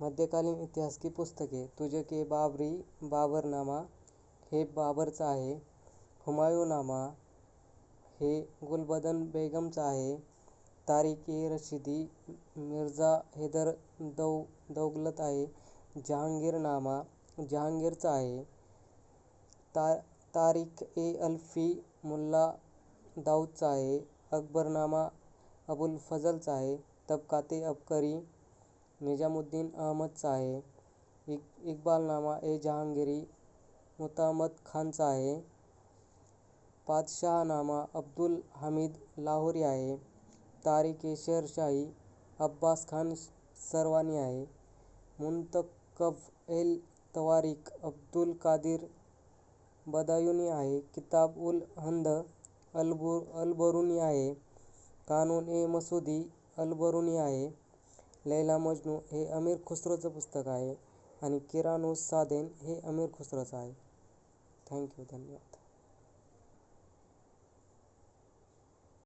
मध्यकालीन इतिहास की पुस्तके: तुझे के बाबरी, बाबरनामा हे बाबरचं आहे. हुमायूँनामा हे गुलबदन बेगमचं आहे. तारिक-ए-रशिदी मिर्झा हैदर दौलत आहे. जहांगीरनामा जहांगीरचा आहे. तारिक-ए-अल्फी मुल्ला दाऊदचा आहे. अकबरनामा अबुल फझलचा आहे. तबकात-ए-अबकरी निजामुद्दीन अहमदचा आहे. इक्बालनामा-ए-जहांगीरी मुतामद खानचा आहे. पादशाहनामा अब्दुल हमीद लाहोरी आहे. तारिक-ए-शेरशाही अब्बास खान सरवानी आहे. मुंतखब-एल-तवारीख अब्दुल कादिर बदायुनी आहे. किताब-उल-हिंद अल-बरूनी आहे. कानून-ए-मसुदी अल-बरूनी आहे. लैला मजनू हे अमीर खुसरोचं पुस्तक आहे आणि किरानुस सादैन हे अमीर खुसरोचं आहे. धन्यवाद.